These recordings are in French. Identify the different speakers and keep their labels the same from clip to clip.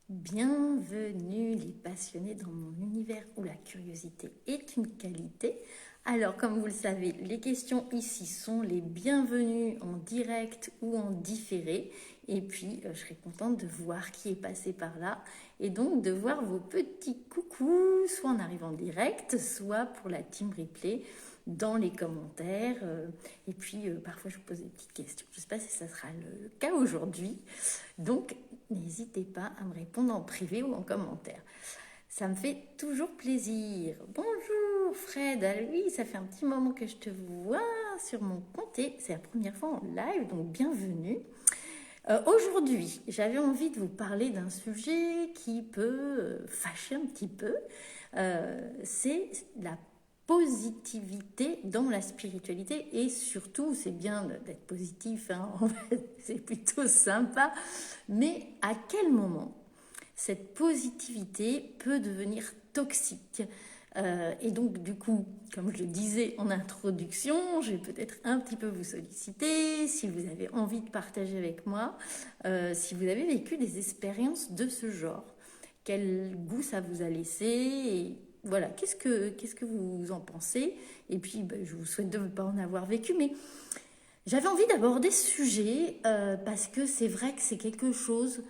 Speaker 1: Bienvenue les passionnés dans mon univers où la curiosité est une qualité. Alors comme vous le savez, les questions ici sont les bienvenues en direct ou en différé. Et puis je serai contente de voir qui est passé par là et donc de voir vos petits coucous, soit en arrivant direct, soit pour la team replay dans les commentaires. Et puis parfois je vous pose des petites questions. Je ne sais pas si ça sera le cas aujourd'hui. Donc n'hésitez pas à me répondre en privé ou en commentaire. Ça me fait toujours plaisir. Bonjour Fred, ah oui, ça fait un petit moment que je te vois sur mon compte et c'est la première fois en live, donc bienvenue. Aujourd'hui, j'avais envie de vous parler d'un sujet qui peut fâcher un petit peu. C'est la positivité dans la spiritualité et surtout, c'est bien d'être positif, hein, en fait, c'est plutôt sympa, mais à quel moment cette positivité peut devenir toxique. Et donc, du coup, comme je le disais en introduction, je vais peut-être un petit peu vous solliciter si vous avez envie de partager avec moi, si vous avez vécu des expériences de ce genre. Quel goût ça vous a laissé et voilà, qu'est-ce que vous en pensez? Et puis, je vous souhaite de ne pas en avoir vécu, mais j'avais envie d'aborder ce sujet parce que c'est vrai que c'est quelque chose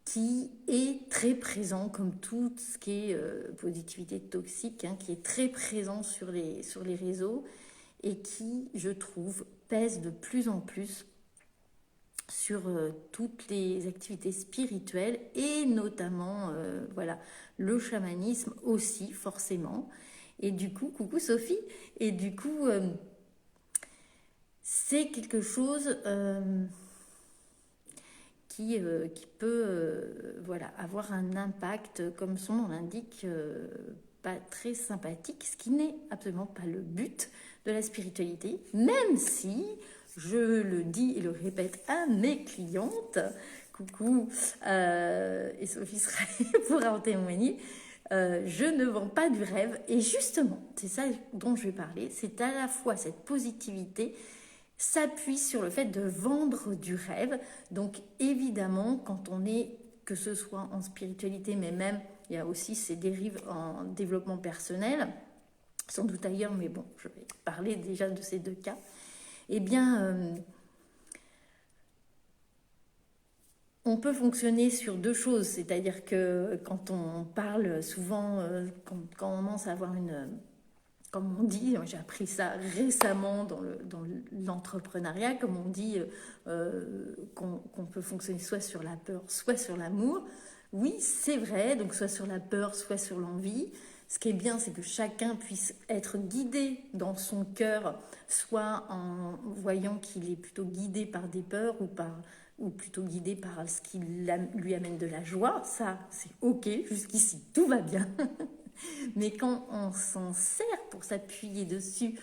Speaker 1: qui est très présent, comme tout ce qui est positivité toxique, hein, qui est très présent sur les réseaux et qui, je trouve, pèse de plus en plus sur toutes les activités spirituelles et notamment voilà, le chamanisme aussi, forcément. Et du coup, coucou Sophie, et du coup, c'est quelque chose qui peut voilà, avoir un impact, comme son nom l'indique, pas très sympathique, ce qui n'est absolument pas le but de la spiritualité, même si, je le dis et le répète à mes clientes, coucou, et Sophie pourra en témoigner, je ne vends pas du rêve, et justement, c'est ça dont je vais parler, c'est à la fois cette positivité s'appuie sur le fait de vendre du rêve. Donc évidemment, quand on est, que ce soit en spiritualité, mais même, il y a aussi ces dérives en développement personnel, sans doute ailleurs, mais bon, je vais parler déjà de ces deux cas. Eh bien, on peut fonctionner sur deux choses, c'est-à-dire que quand on parle souvent, quand on commence à avoir comme on dit, j'ai appris ça récemment dans l'entrepreneuriat, comme on dit qu'on peut fonctionner soit sur la peur, soit sur l'amour. Oui, c'est vrai, donc soit sur la peur, soit sur l'envie. Ce qui est bien, c'est que chacun puisse être guidé dans son cœur, soit en voyant qu'il est plutôt guidé par des peurs ou plutôt guidé par ce qui lui amène de la joie. Ça, c'est ok, jusqu'ici, tout va bien. Mais quand on s'en sert pour s'appuyer dessus,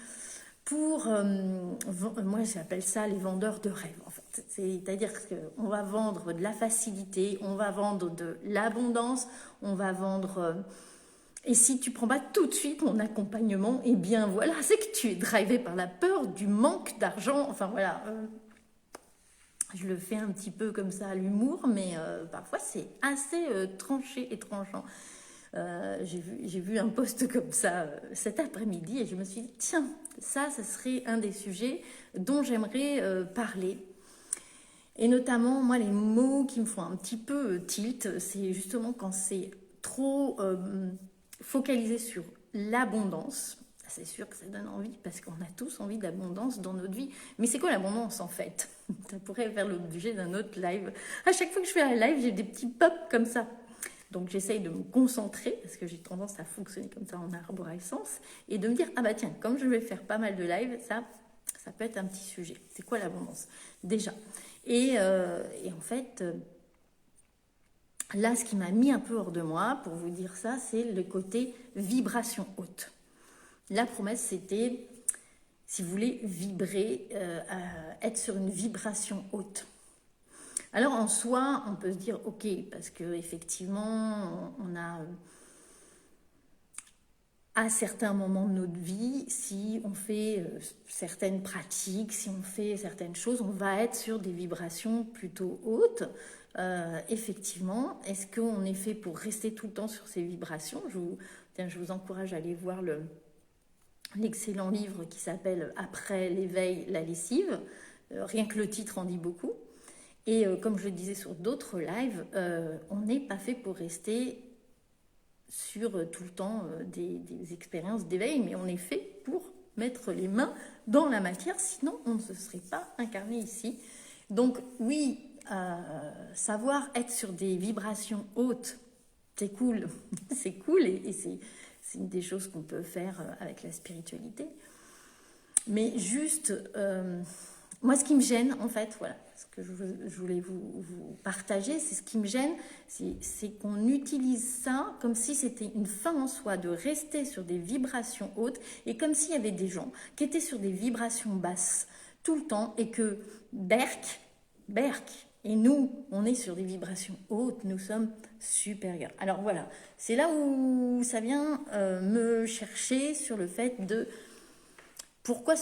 Speaker 1: moi j'appelle ça les vendeurs de rêve en fait. C'est-à-dire qu'on va vendre de la facilité, on va vendre de l'abondance, on va vendre... et si tu prends pas tout de suite mon accompagnement, eh bien voilà, c'est que tu es drivé par la peur du manque d'argent. Enfin voilà, je le fais un petit peu comme ça à l'humour, mais parfois c'est assez tranché et tranchant. J'ai vu un post comme ça cet après-midi et je me suis dit, tiens, ça serait un des sujets dont j'aimerais parler. Et notamment, moi, les mots qui me font un petit peu tilt, c'est justement quand c'est trop focalisé sur l'abondance. C'est sûr que ça donne envie parce qu'on a tous envie d'abondance dans notre vie. Mais c'est quoi l'abondance en fait? Ça pourrait faire l'objet d'un autre live. À chaque fois que je fais un live, j'ai des petits pops comme ça. Donc j'essaye de me concentrer, parce que j'ai tendance à fonctionner comme ça en arborescence, et de me dire, ah bah tiens, comme je vais faire pas mal de live, ça peut être un petit sujet. C'est quoi l'abondance? Déjà. Et en fait, là, ce qui m'a mis un peu hors de moi, pour vous dire ça, c'est le côté vibration haute. La promesse, c'était, si vous voulez, vibrer, être sur une vibration haute. Alors en soi, on peut se dire ok, parce que effectivement, on a à certains moments de notre vie, si on fait certaines pratiques, si on fait certaines choses, on va être sur des vibrations plutôt hautes. effectivement, est-ce qu'on est fait pour rester tout le temps sur ces vibrations? Je vous encourage à aller voir l'excellent livre qui s'appelle Après l'éveil, la lessive. Rien que le titre en dit beaucoup. Et comme je le disais sur d'autres lives, on n'est pas fait pour rester sur tout le temps des expériences d'éveil, mais on est fait pour mettre les mains dans la matière, sinon on ne se serait pas incarné ici. Donc oui, savoir être sur des vibrations hautes, c'est cool, c'est cool, et c'est une des choses qu'on peut faire avec la spiritualité. Mais juste, moi ce qui me gêne en fait, voilà, ce que je voulais vous partager, c'est ce qui me gêne, c'est qu'on utilise ça comme si c'était une fin en soi de rester sur des vibrations hautes, et comme s'il y avait des gens qui étaient sur des vibrations basses tout le temps, et que berk, et nous, on est sur des vibrations hautes, nous sommes supérieurs. Alors voilà, c'est là où ça vient me chercher sur le fait de pourquoi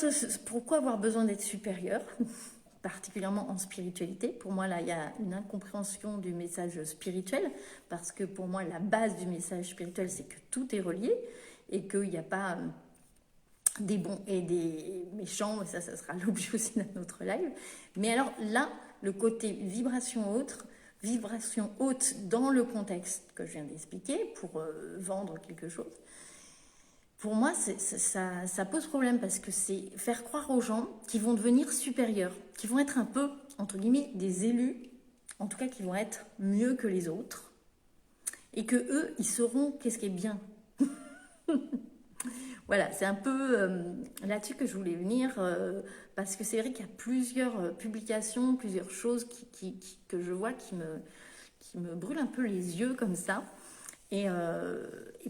Speaker 1: avoir besoin d'être supérieur, particulièrement en spiritualité. Pour moi, là, il y a une incompréhension du message spirituel, parce que pour moi, la base du message spirituel, c'est que tout est relié, et qu'il n'y a pas des bons et des méchants, et ça sera l'objet aussi d'un autre live. Mais alors là, le côté vibration haute dans le contexte que je viens d'expliquer, pour vendre quelque chose, pour moi, ça pose problème, parce que c'est faire croire aux gens qu'ils vont devenir supérieurs, qu'ils vont être un peu, entre guillemets, des élus, en tout cas qui vont être mieux que les autres, et que eux, ils sauront qu'est-ce qui est bien. Voilà, c'est un peu là-dessus que je voulais venir, parce que c'est vrai qu'il y a plusieurs publications, plusieurs choses que je vois qui me brûlent un peu les yeux comme ça. Et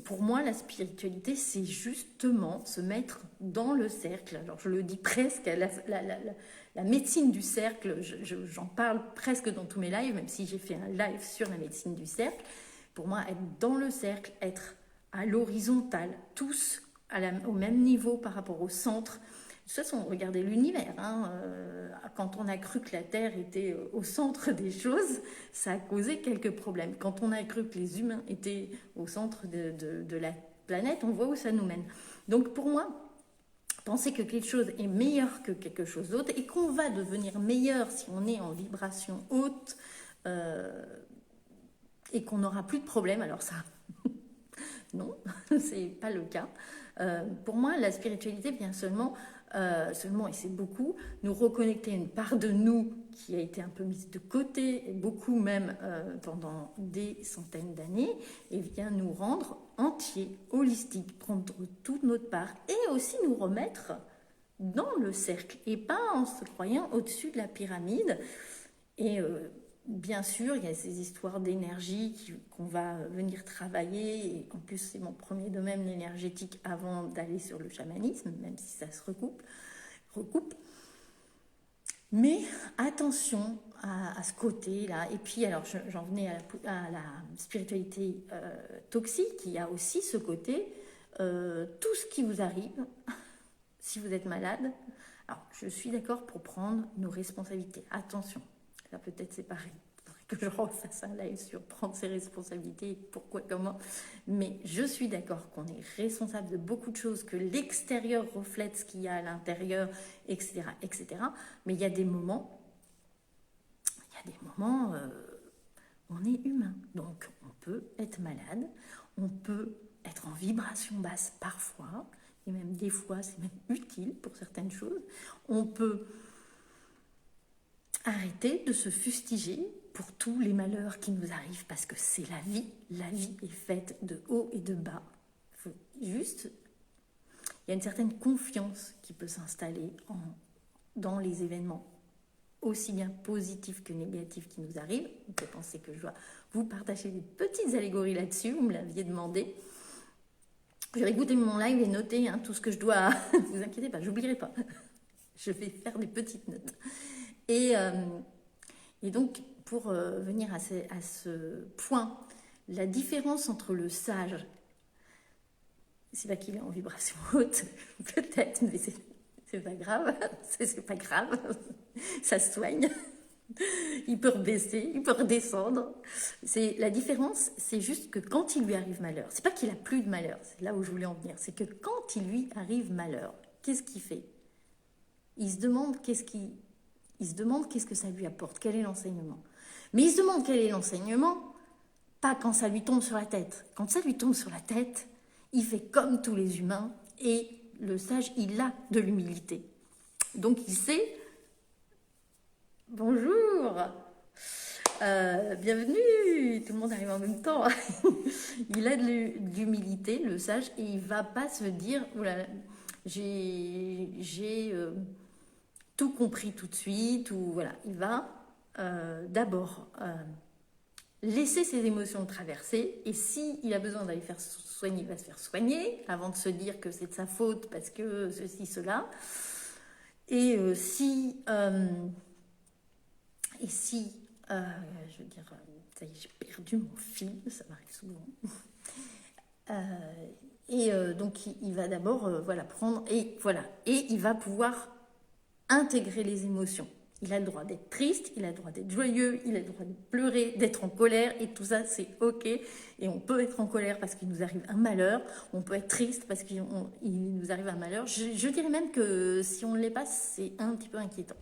Speaker 1: pour moi, la spiritualité, c'est justement se mettre dans le cercle. Alors, je le dis presque, la médecine du cercle, j'en parle presque dans tous mes lives, même si j'ai fait un live sur la médecine du cercle. Pour moi, être dans le cercle, être à l'horizontale, tous au même niveau par rapport au centre. De toute façon, regardez l'univers. Quand on a cru que la Terre était au centre des choses, ça a causé quelques problèmes. Quand on a cru que les humains étaient au centre de la planète, on voit où ça nous mène. Donc pour moi, penser que quelque chose est meilleur que quelque chose d'autre, et qu'on va devenir meilleur si on est en vibration haute, et qu'on n'aura plus de problème, alors ça, non, c'est pas le cas. Pour moi, la spiritualité vient seulement, et c'est beaucoup, nous reconnecter à une part de nous qui a été un peu mise de côté, et beaucoup même pendant des centaines d'années, et vient nous rendre entiers, holistiques, prendre toute notre part, et aussi nous remettre dans le cercle, et pas en se croyant au-dessus de la pyramide. Et bien sûr, il y a ces histoires d'énergie qu'on va venir travailler. Et en plus, c'est mon premier domaine, l'énergétique, avant d'aller sur le chamanisme, même si ça se recoupe. Mais attention à ce côté-là. Et puis, alors, j'en venais à la spiritualité toxique. Il y a aussi ce côté, tout ce qui vous arrive, si vous êtes malade. Alors, je suis d'accord pour prendre nos responsabilités. Attention. Là, peut-être c'est pareil. Il faudrait que je refasse un live sur prendre ses responsabilités, pourquoi, comment. Mais je suis d'accord qu'on est responsable de beaucoup de choses, que l'extérieur reflète ce qu'il y a à l'intérieur, etc., etc. Mais il y a des moments, on est humain. Donc, on peut être malade, on peut être en vibration basse parfois, et même des fois, c'est même utile pour certaines choses. On peut arrêter de se fustiger pour tous les malheurs qui nous arrivent, parce que c'est la vie. La vie est faite de haut et de bas. Il y a une certaine confiance qui peut s'installer dans les événements, aussi bien positifs que négatifs qui nous arrivent. On peut penser que je dois vous partager des petites allégories là-dessus, vous me l'aviez demandé. Je vais écouter mon live et noter tout ce que je dois. Ne vous inquiétez pas, j'oublierai pas. Je vais faire des petites notes. Et donc, pour venir à ce point, la différence entre le sage, c'est pas qu'il est en vibration haute, peut-être, mais c'est pas grave, c'est pas grave, ça se soigne. Il peut rebaisser, il peut redescendre. La différence, c'est juste que quand il lui arrive malheur, c'est pas qu'il a plus de malheur, c'est là où je voulais en venir, c'est que quand il lui arrive malheur, qu'est-ce qu'il fait? Il se demande qu'est-ce que ça lui apporte, quel est l'enseignement. Mais il se demande quel est l'enseignement, pas quand ça lui tombe sur la tête. Quand ça lui tombe sur la tête, il fait comme tous les humains et le sage, il a de l'humilité. Donc il sait, bonjour, bienvenue, tout le monde arrive en même temps. Il a de l'humilité, le sage, et il va pas se dire, oula, j'ai tout compris tout de suite, ou voilà, il va d'abord laisser ses émotions traverser, et s'il a besoin d'aller faire soigner, il va se faire soigner, avant de se dire que c'est de sa faute, parce que ceci, cela. Et si, je veux dire, ça y est, j'ai perdu mon fil, ça m'arrive souvent. Donc il va d'abord prendre, et il va pouvoir intégrer les émotions. Il a le droit d'être triste, il a le droit d'être joyeux, il a le droit de pleurer, d'être en colère, et tout ça c'est ok. Et on peut être en colère parce qu'il nous arrive un malheur, on peut être triste parce qu'il nous arrive un malheur. Je dirais même que si on ne l'est pas, c'est un petit peu inquiétant.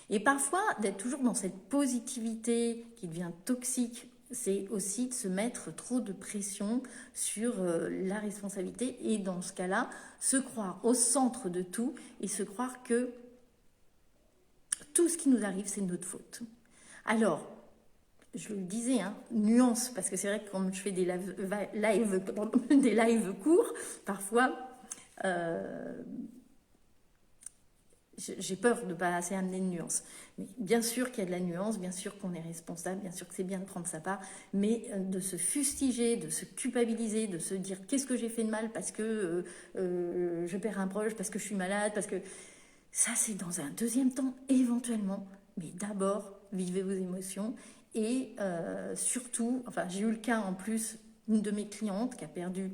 Speaker 1: Et parfois, d'être toujours dans cette positivité qui devient toxique, c'est aussi de se mettre trop de pression sur la responsabilité, et dans ce cas-là, se croire au centre de tout et se croire que tout ce qui nous arrive, c'est de notre faute. Alors, je le disais, nuance, parce que c'est vrai que quand je fais des lives courts, parfois, j'ai peur de ne pas assez amener de nuance. Mais bien sûr qu'il y a de la nuance, bien sûr qu'on est responsable, bien sûr que c'est bien de prendre sa part, mais de se fustiger, de se culpabiliser, de se dire qu'est-ce que j'ai fait de mal parce que je perds un proche, parce que je suis malade, parce que... Ça, c'est dans un deuxième temps, éventuellement. Mais d'abord, vivez vos émotions. Et surtout, j'ai eu le cas en plus, une de mes clientes qui a perdu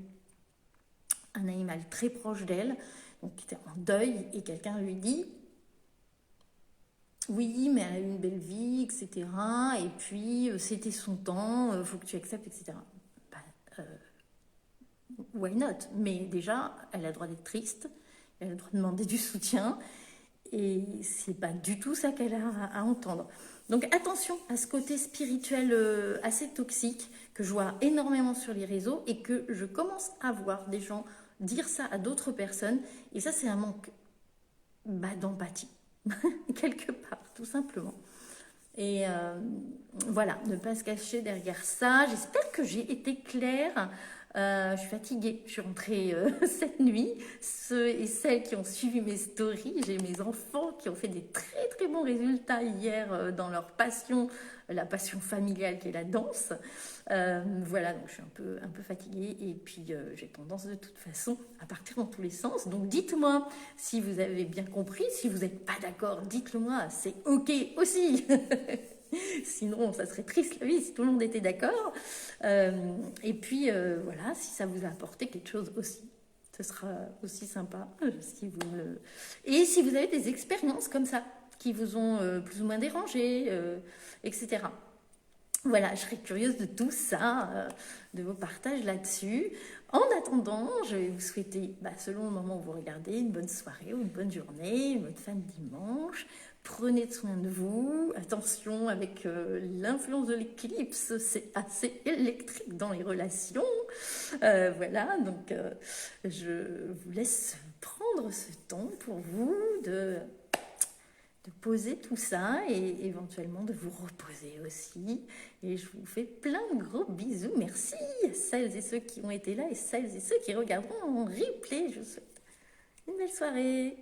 Speaker 1: un animal très proche d'elle, donc qui était en deuil, et quelqu'un lui dit « Oui, mais elle a eu une belle vie, etc. Et puis, c'était son temps, il faut que tu acceptes, etc. » Why not? Mais déjà, elle a le droit d'être triste, elle a le droit de demander du soutien, et c'est pas du tout ça qu'elle a à entendre. Donc attention à ce côté spirituel assez toxique que je vois énormément sur les réseaux, et que je commence à voir des gens dire ça à d'autres personnes, et ça c'est un manque d'empathie, quelque part, tout simplement. Et voilà, ne pas se cacher derrière ça. J'espère que j'ai été claire. Je suis fatiguée, je suis rentrée cette nuit. Ceux et celles qui ont suivi mes stories, j'ai mes enfants qui ont fait des très très bons résultats hier dans leur passion, la passion familiale qui est la danse. Voilà, donc je suis un peu fatiguée, et puis j'ai tendance de toute façon à partir dans tous les sens. Donc dites-moi si vous avez bien compris, si vous n'êtes pas d'accord, dites-le moi, c'est ok aussi. Sinon, ça serait triste la vie si tout le monde était d'accord. Et puis, voilà, si ça vous a apporté quelque chose aussi, ce sera aussi sympa. Et si vous avez des expériences comme ça, qui vous ont plus ou moins dérangé, etc. Voilà, je serais curieuse de tout ça, de vos partages là-dessus. En attendant, je vais vous souhaiter, selon le moment où vous regardez, une bonne soirée ou une bonne journée, une bonne fin de dimanche. Prenez soin de vous. Attention avec l'influence de l'éclipse, c'est assez électrique dans les relations. Voilà, donc je vous laisse prendre ce temps pour vous de poser tout ça, et éventuellement de vous reposer aussi. Et je vous fais plein de gros bisous. Merci à celles et ceux qui ont été là, et celles et ceux qui regarderont en replay. Je vous souhaite une belle soirée.